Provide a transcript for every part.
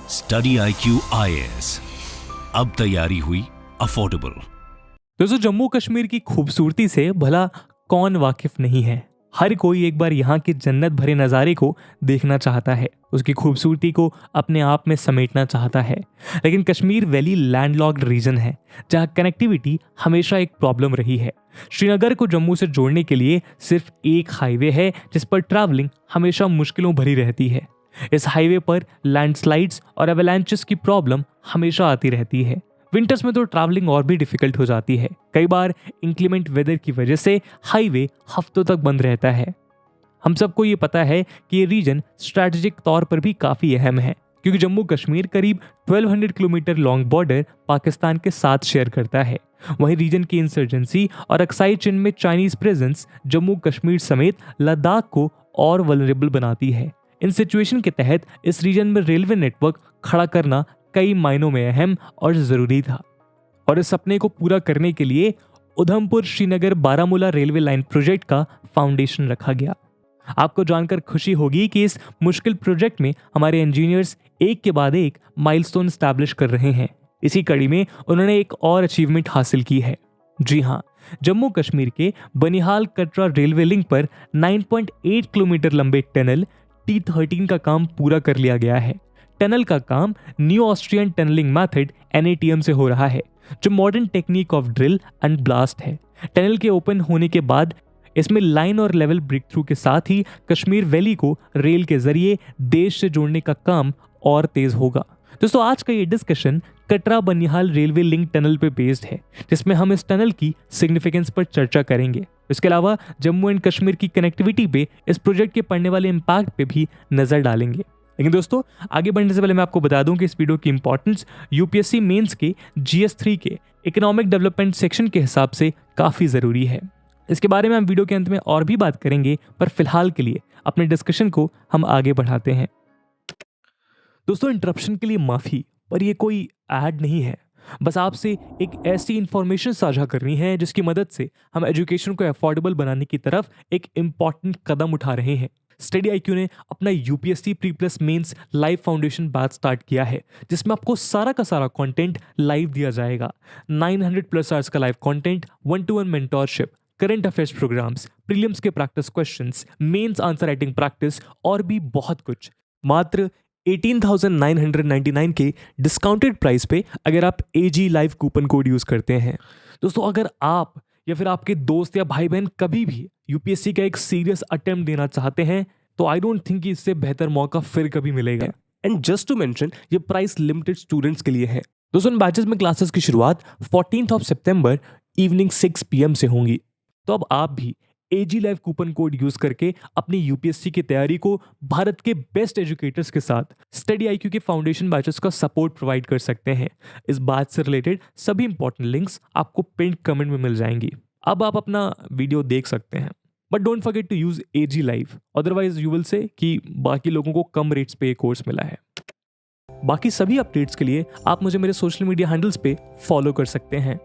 Study IQ IAS, अब तैयारी हुई अफोर्डेबल। दोस्तों, जम्मू कश्मीर की खूबसूरती से भला कौन वाकिफ नहीं है। हर कोई एक बार यहाँ के जन्नत भरे नज़ारे को देखना चाहता है, उसकी खूबसूरती को अपने आप में समेटना चाहता है। लेकिन कश्मीर वैली लैंडलॉक्ड रीजन है जहाँ कनेक्टिविटी हमेशा एक प्रॉब्लम रही है। श्रीनगर को जम्मू से जोड़ने के लिए सिर्फ एक हाईवे है जिस पर ट्रैवलिंग हमेशा मुश्किलों भरी रहती है। इस हाईवे पर लैंडस्लाइड्स और एवलांचेस की प्रॉब्लम हमेशा आती रहती है। विंटर्स में तो ट्रैवलिंग और भी डिफिकल्ट हो जाती है। कई बार इंक्लीमेंट वेदर की वजह से हाईवे हफ्तों तक बंद रहता है। हम सबको ये पता है कि ये रीजन स्ट्रैटेजिक तौर पर भी काफ़ी अहम है, क्योंकि जम्मू कश्मीर करीब 1200 किलोमीटर लॉन्ग बॉर्डर पाकिस्तान के साथ शेयर करता है। वहीं रीजन की इंसर्जेंसी और अक्साई चिन में चाइनीज प्रेजेंस जम्मू कश्मीर समेत लद्दाख को और वल्नरेबल बनाती है। इन सिचुएशन के तहत इस रीजन में रेलवे नेटवर्क खड़ा करना कई मायनों में अहम और ज़रूरी था। और इस सपने को पूरा करने के लिए Udhampur Srinagar Baramulla railway line project का फाउंडेशन रखा गया। आपको जानकर खुशी होगी कि इस मुश्किल प्रोजेक्ट में हमारे इंजीनियर्स एक के बाद एक माइलस्टोन स्टैब्लिश कर रहे हैं। इसी कड़ी में उन्होंने एक और अचीवमेंट हासिल की है। जी हाँ, जम्मू कश्मीर के बनिहाल कटरा रेलवे लिंक पर 9.8 किलोमीटर लंबे टनल T13 का काम पूरा कर लिया गया है। टनल का काम new Austrian tunnelling method NATM से हो रहा है, जो modern technique of drill and blast है। टनल के ओपन होने के बाद इसमें लाइन और लेवल ब्रेक थ्रू के साथ ही कश्मीर वैली को रेल के जरिए देश से जोड़ने का काम और तेज होगा। दोस्तों, आज का ये discussion Katra Banihal railway link tunnel पे बेस्ड है, जिसमें हम इस टनल की सिग्निफिकेंस पर चर्चा करेंगे। इसके अलावा जम्मू एंड कश्मीर की कनेक्टिविटी पे इस प्रोजेक्ट के पड़ने वाले इम्पैक्ट पे भी नजर डालेंगे। लेकिन दोस्तों, आगे बढ़ने से पहले मैं आपको बता दूं कि इस वीडियो की इंपॉर्टेंस UPSC मेंस के GS3 के इकोनॉमिक डेवलपमेंट सेक्शन के हिसाब से काफ़ी ज़रूरी है। इसके बारे में हम वीडियो के अंत में और भी बात करेंगे, पर फिलहाल के लिए अपने डिस्कशन को हम आगे बढ़ाते हैं। दोस्तों, इंटरप्शन के लिए माफ़ी, पर यह कोई ऐड नहीं है। बस आपसे एक ऐसी इंफॉर्मेशन साझा करनी है जिसकी मदद से हम एजुकेशन को अफोर्डेबल बनाने की तरफ एक इम्पॉर्टेंट कदम उठा रहे हैं। स्टडी IQ ने अपना UPSC pre plus mains live foundation batch start किया है, जिसमें आपको सारा का सारा कंटेंट लाइव दिया जाएगा। 900+ आवर्स का live content, 1-to-1 mentorship, current affairs programmes, prelims के practice questions, mains answer writing practice और भी बहुत कुछ। मात्र 18,999 के डिस्काउंटेड प्राइस पे अगर आप AG live coupon code use करते हैं। दोस्तों, अगर आप या फिर आपके दोस्त या भाई बहन कभी भी UPSC का एक सीरियस अटेम्प्ट देना चाहते हैं, तो आई डोंट थिंक कि इससे बेहतर मौका फिर कभी मिलेगा। एंड जस्ट टू मेंशन, ये प्राइस लिमिटेड स्टूडेंट्स के लिए है। दोस्तों, इन बैचेस में क्लासेस की शुरुआत 14 सितंबर इवनिंग 6 PM से होंगी। तो अब आप भी AG live coupon code use करके अपनी UPSC की तैयारी को भारत के बेस्ट एजुकेटर्स के साथ स्टडी IQ के फाउंडेशन बैचेस का सपोर्ट प्रोवाइड कर सकते हैं। इस बात से रिलेटेड सभी इंपॉर्टेंट लिंक्स आपको पिन कमेंट में मिल जाएंगी। अब आप अपना वीडियो देख सकते हैं, but don't forget to use AG live, otherwise you will say कि बाकी लोगों को कम रेट्स पे कोर्स मिला है। बाकी सभी अपडेट्स के लिए आप मुझे मेरे सोशल मीडिया हैंडल्स पे फॉलो कर सकते हैं।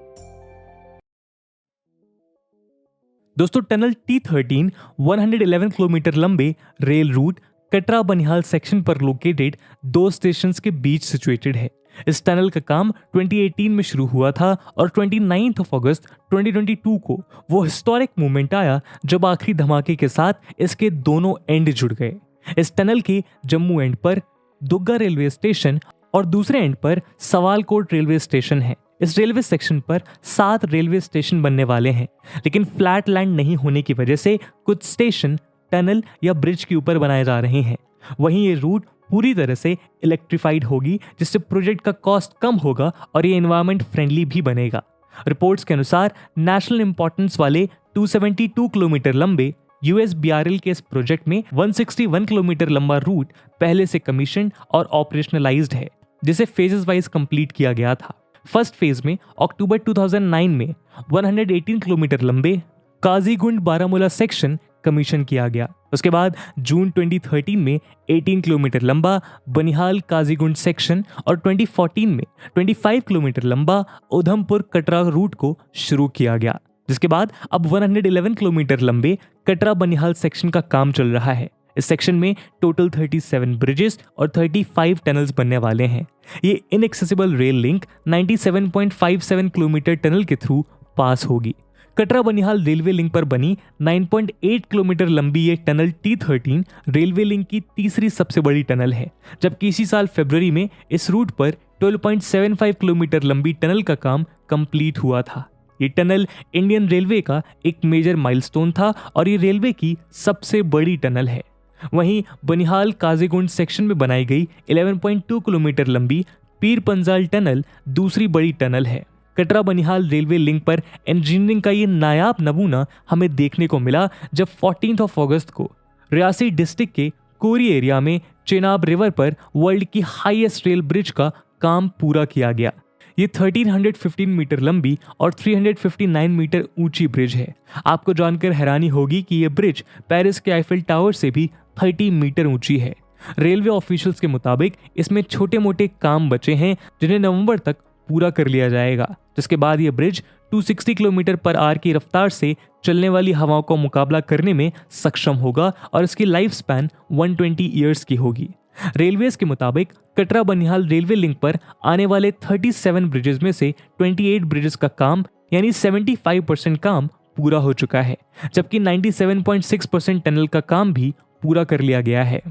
दोस्तों, टनल T13 111 किलोमीटर लंबे rail route Katra Banihal section पर लोकेटेड 2 स्टेशंस के बीच सिचुएटेड है। इस टनल का काम 2018 में शुरू हुआ था और 29 अगस्त 2022 को वो हिस्टोरिक मोमेंट आया जब आखिरी धमाके के साथ इसके दोनों एंड जुड़ गए। इस टनल के जम्मू एंड पर दुग्गा रेलवे स्टेशन और दूसरे एंड पर सवालकोट रेलवे स्टेशन है। इस रेलवे सेक्शन पर 7 रेलवे स्टेशन बनने वाले हैं, लेकिन फ्लैट लैंड नहीं होने की वजह से कुछ स्टेशन टनल या ब्रिज के ऊपर बनाए जा रहे हैं। वहीं ये रूट पूरी तरह से इलेक्ट्रिफाइड होगी, जिससे प्रोजेक्ट का कॉस्ट कम होगा और ये एनवायरनमेंट फ्रेंडली भी बनेगा। रिपोर्ट्स के अनुसार नेशनल इंपॉर्टेंस वाले 272 किलोमीटर लंबे USBRL के इस प्रोजेक्ट में 161 किलोमीटर लंबा रूट पहले से कमीशन और ऑपरेशनलाइज्ड है, जिसे फेजेस वाइज कंप्लीट किया गया था। फर्स्ट फेज में अक्टूबर 2009 में 118 किलोमीटर लंबे काजीगुंड बारामूला सेक्शन कमीशन किया गया। उसके बाद जून 2013 में 18 किलोमीटर लंबा बनिहाल काजीगुंड सेक्शन और 2014 में 25 किलोमीटर लंबा उधमपुर कटरा रूट को शुरू किया गया, जिसके बाद अब 111 किलोमीटर लंबे कटरा बनिहाल सेक्शन का काम चल रहा है। इस सेक्शन में टोटल 37 ब्रिजेस और 35 टनल्स बनने वाले हैं। ये inaccessible rail link 97.57 kilometre tunnel के थ्रू पास होगी। कटरा बनिहाल रेलवे लिंक पर बनी 9.8 किलोमीटर लंबी ये टनल T13 रेलवे लिंक की तीसरी सबसे बड़ी टनल है, जबकि इसी साल फरवरी में इस रूट पर 12.75 किलोमीटर लंबी टनल का काम कंप्लीट हुआ था। ये टनल इंडियन रेलवे का एक मेजर माइलस्टोन था और ये रेलवे की सबसे बड़ी टनल है। वहीं बनिहाल काजीगुंड सेक्शन में बनाई गई 11.2 किलोमीटर लंबी पीर पंजाल टनल दूसरी बड़ी टनल है। कटरा बनिहाल रेलवे लिंक पर इंजीनियरिंग का ये नायाब नमूना हमें देखने को मिला जब 14 अगस्त को रियासी डिस्ट्रिक्ट के कोरी एरिया में चेनाब रिवर पर वर्ल्ड की हाईएस्ट रेल ब्रिज का काम पूरा किया गया। ये 1315 मीटर लंबी और 359 मीटर ऊंची ब्रिज है। आपको जानकर हैरानी होगी कि यह ब्रिज पेरिस के आईफिल टावर से भी 30 मीटर ऊंची है। रेलवे ऑफिशियल्स के मुताबिक इसमें छोटे मोटे काम बचे हैं जिन्हें नवंबर तक पूरा कर लिया जाएगा, जिसके बाद यह ब्रिज 260 किलोमीटर पर आवर की रफ्तार से चलने वाली हवाओं का मुकाबला करने में सक्षम होगा और इसकी लाइफ स्पैन 120 ईयर्स की होगी। रेलवेज के मुताबिक कटरा बनिहाल रेलवे लिंक पर आने वाले 37 ब्रिजेस में से 28 ब्रिजेस का काम यानी 75% काम पूरा हो चुका है, जबकि 97.6% टनल का काम भी पूरा कर लिया गया है।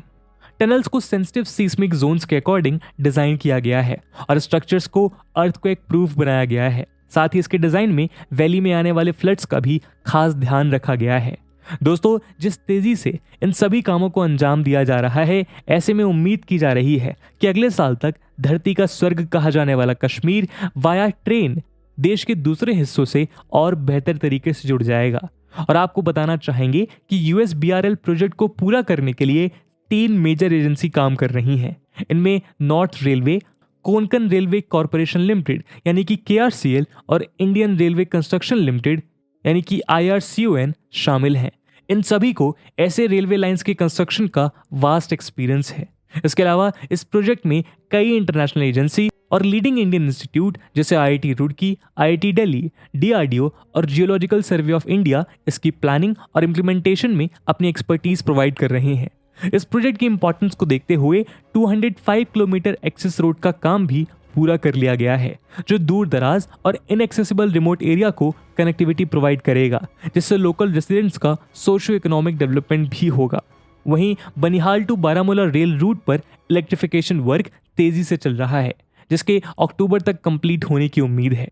टनल्स को सेंसिटिव सीस्मिक जोन्स के अकॉर्डिंग डिजाइन किया गया है और स्ट्रक्चर्स को अर्थक्वेक प्रूफ बनाया गया है। साथ ही इसके डिजाइन में वैली में आने वाले फ्लड्स का भी खास ध्यान रखा गया है। दोस्तों, जिस तेजी से इन सभी कामों को अंजाम दिया जा रहा है, ऐसे में उम्मीद की जा रही है कि अगले साल तक धरती का स्वर्ग कहा जाने वाला कश्मीर वाया ट्रेन देश के दूसरे हिस्सों से और बेहतर तरीके से जुड़ जाएगा। और आपको बताना चाहेंगे कि USBRL प्रोजेक्ट को पूरा करने के लिए 3 मेजर एजेंसी काम कर रही हैं। इनमें north railway, Konkan railway corporation limited यानी कि KRCL और इंडियन रेलवे कंस्ट्रक्शन लिमिटेड यानी कि IRCON शामिल हैं। इन सभी को ऐसे रेलवे लाइंस के कंस्ट्रक्शन का वास्ट एक्सपीरियंस है। इसके अलावा इस प्रोजेक्ट में कई इंटरनेशनल एजेंसी और लीडिंग इंडियन इंस्टीट्यूट जैसे IIT Roorkee, IIT Delhi, DRDO और जियोलॉजिकल सर्वे ऑफ इंडिया इसकी प्लानिंग और इम्प्लीमेंटेशन में अपनी एक्सपर्टीज प्रोवाइड कर रहे हैं। इस प्रोजेक्ट की इंपॉर्टेंस को देखते हुए 205 किलोमीटर एक्सेस रोड का काम भी पूरा कर लिया गया है, जो दूर दराज और इनएक्सेसिबल रिमोट एरिया को कनेक्टिविटी प्रोवाइड करेगा, जिससे लोकल रेसिडेंट्स का सोशियो इकोनॉमिक डेवलपमेंट भी होगा। वहीं Banihal to Baramulla rail route पर इलेक्ट्रिफिकेशन वर्क तेजी से चल रहा है, जिसके अक्टूबर तक कंप्लीट होने की उम्मीद है।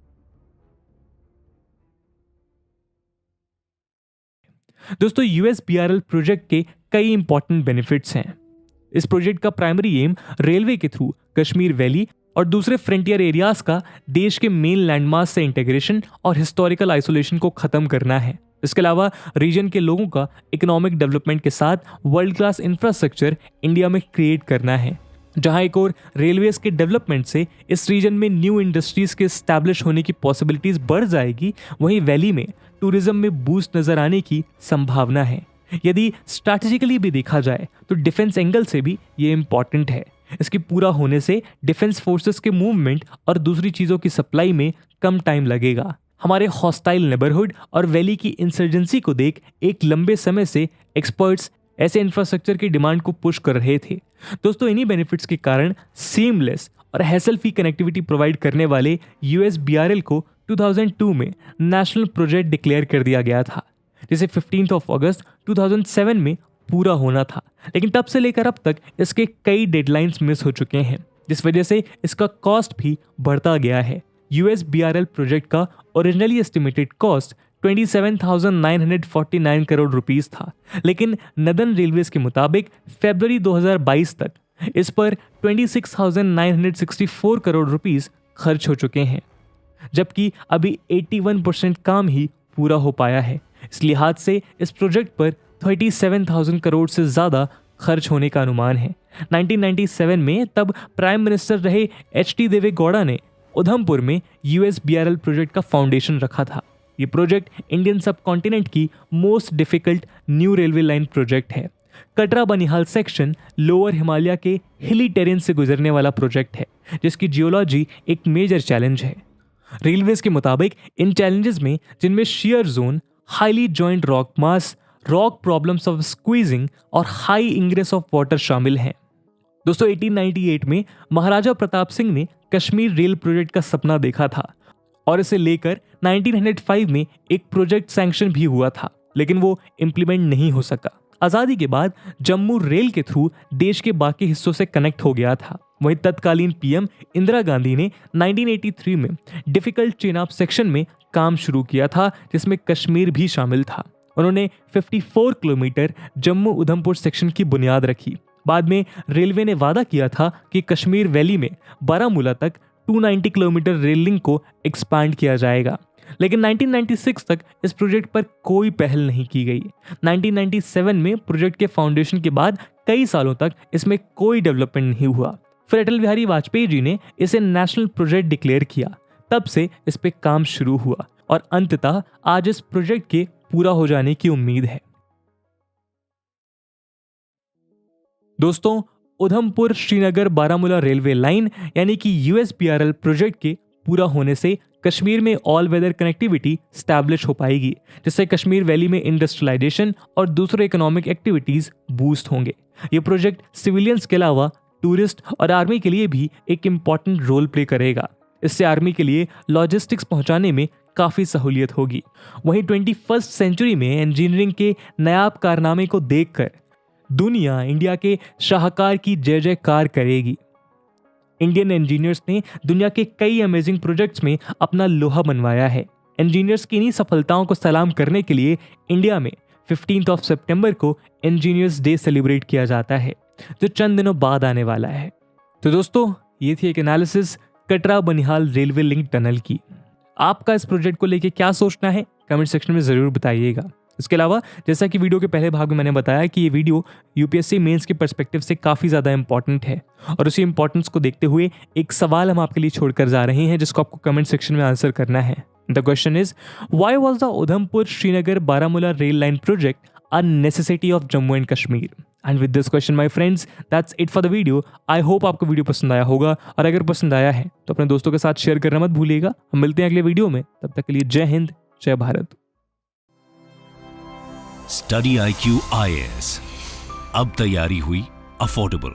दोस्तों, USBRL प्रोजेक्ट के कई इंपॉर्टेंट बेनिफिट्स हैं। इस प्रोजेक्ट का प्राइमरी एम रेलवे के थ्रू कश्मीर वैली और दूसरे फ्रंटियर एरियाज का देश के मेन लैंडमार्क से इंटीग्रेशन और हिस्टोरिकल आइसोलेशन को खत्म करना है। इसके अलावा रीजन के लोगों का इकोनॉमिक डेवलपमेंट के साथ वर्ल्ड क्लास इंफ्रास्ट्रक्चर इंडिया में क्रिएट करना है। जहां एक और रेलवेज के डेवलपमेंट से इस रीजन में न्यू इंडस्ट्रीज के एस्टैब्लिश होने की पॉसिबिलिटीज बढ़ जाएगी, वहीं वैली में टूरिज्म में बूस्ट नजर आने की संभावना है। यदि स्ट्रैटेजिकली भी देखा जाए तो डिफेंस एंगल से भी ये इंपॉर्टेंट है। इसकी पूरा होने से डिफेंस फोर्सेस के मूवमेंट और दूसरी चीजों की सप्लाई में कम टाइम लगेगा। हमारे हॉस्टाइल नेबरहुड और वैली की इंसर्जेंसी को देख एक लंबे समय से एक्सपर्ट्स ऐसे इंफ्रास्ट्रक्चर की डिमांड को पुश कर रहे थे। दोस्तों, इन्हीं बेनिफिट्स के कारण सीमलेस और हैसल फ्री कनेक्टिविटी प्रोवाइड करने वाले USBRL को 2002 में नेशनल प्रोजेक्ट डिक्लेयर कर दिया गया था, जिसे 15 अगस्त 2007 में पूरा होना था। लेकिन तब से लेकर अब तक इसके कई डेडलाइंस मिस हो चुके हैं, जिस वजह से इसका कॉस्ट भी बढ़ता गया है। USBRL प्रोजेक्ट का originally estimated cost 27,949 crore rupees था, लेकिन नदन रेलवेज के मुताबिक फरवरी 2022 तक इस पर 26,964 करोड़ रुपीस खर्च हो चुके हैं, जबकि अभी 81% काम ही पूरा हो पाया है। इस लिहाज से इस प्रोजेक्ट पर 37,000 करोड़ से ज़्यादा खर्च होने का अनुमान है। 1997 में तब प्राइम मिनिस्टर रहे HT देवे गौड़ा ने उधमपुर में USBRL प्रोजेक्ट का फाउंडेशन रखा था। ये प्रोजेक्ट इंडियन सब कॉन्टिनेंट की most difficult new railway line project है। कटरा बनिहाल सेक्शन लोअर हिमालय के हिली टेरेन से गुजरने वाला प्रोजेक्ट है, जिसकी जियोलॉजी एक मेजर चैलेंज है। रेलवेज के मुताबिक इन चैलेंजेस में जिनमें shear zone, highly joint rock mass, rock problems of squeezing और हाई इंग्रेस ऑफ वाटर शामिल हैं। दोस्तों 1898 में महाराजा प्रताप सिंह ने कश्मीर रेल प्रोजेक्ट का सपना देखा था और इसे लेकर 1905 में एक प्रोजेक्ट सैंक्शन भी हुआ था, लेकिन वो इम्प्लीमेंट नहीं हो सका। आज़ादी के बाद जम्मू रेल के थ्रू देश के बाकी हिस्सों से कनेक्ट हो गया था। वहीं तत्कालीन पीएम इंदिरा गांधी ने 1983 में डिफिकल्ट चेनाब सेक्शन में काम शुरू किया था, जिसमें कश्मीर भी शामिल था। उन्होंने 54 किलोमीटर जम्मू उधमपुर सेक्शन की बुनियाद रखी। बाद में रेलवे ने वादा किया था कि कश्मीर वैली में बारामूला तक 290 किलोमीटर रेल लिंक को एक्सपांड किया जाएगा, लेकिन 1996 तक इस प्रोजेक्ट पर कोई पहल नहीं की गई। 1997 में प्रोजेक्ट के फाउंडेशन के बाद कई सालों तक इसमें कोई डेवलपमेंट नहीं हुआ। फिर अटल बिहारी वाजपेयी जी ने इसे नेशनल प्रोजेक्ट डिक्लेयर किया। तब से इस पे काम शुरू हुआ और अंततः आज इस प्रोजेक्ट के पूरा हो जाने की उम्मीद है। दोस्तों उधमपुर श्रीनगर बारामूला रेलवे लाइन यानी कि यूएसपीआरएल प्रोजेक्ट के पूरा होने से कश्मीर में ऑल वेदर कनेक्टिविटी स्टैब्लिश हो पाएगी, जिससे कश्मीर वैली में इंडस्ट्रियलाइजेशन और दूसरे इकोनॉमिक एक्टिविटीज बूस्ट होंगे। ये प्रोजेक्ट सिविलियंस के अलावा टूरिस्ट और आर्मी के लिए भी एक इम्पॉर्टेंट रोल प्ले करेगा। इससे आर्मी के लिए लॉजिस्टिक्स पहुंचाने में काफ़ी सहूलियत होगी। वहीं 21st सेंचुरी में इंजीनियरिंग के नायाब कारनामे को देखकर दुनिया इंडिया के शाहकार की जय जयकार करेगी। इंडियन इंजीनियर्स ने दुनिया के कई अमेजिंग प्रोजेक्ट्स में अपना लोहा मनवाया है। इंजीनियर्स की इन्हीं सफलताओं को सलाम करने के लिए इंडिया में 15 सितंबर को इंजीनियर्स डे सेलिब्रेट किया जाता है, जो चंद दिनों बाद आने वाला है। तो दोस्तों ये थी एक analysis Katra Banihal railway link tunnel की। आपका इस प्रोजेक्ट को लेके क्या सोचना है कमेंट सेक्शन में ज़रूर बताइएगा। इसके अलावा जैसा कि वीडियो के पहले भाग में मैंने बताया कि ये वीडियो यूपीएससी मेंस के पर्सपेक्टिव से काफ़ी ज़्यादा इंपॉर्टेंट है, और उसी इंपॉर्टेंस को देखते हुए एक सवाल हम आपके लिए छोड़कर जा रहे हैं, जिसको आपको कमेंट सेक्शन में आंसर करना है। The question is, why was the Udhampur Srinagar Baramulla rail line project a necessity of Jammu and Kashmir? And with this question my friends, that's it for the video. I hope आपको वीडियो पसंद आया होगा, और अगर पसंद आया है तो अपने दोस्तों के साथ शेयर करना मत भूलिएगा। हम मिलते हैं अगले वीडियो में, तब तक के लिए जय हिंद, जय भारत। स्टडी IQ IAS, अब तैयारी हुई अफोर्डेबल।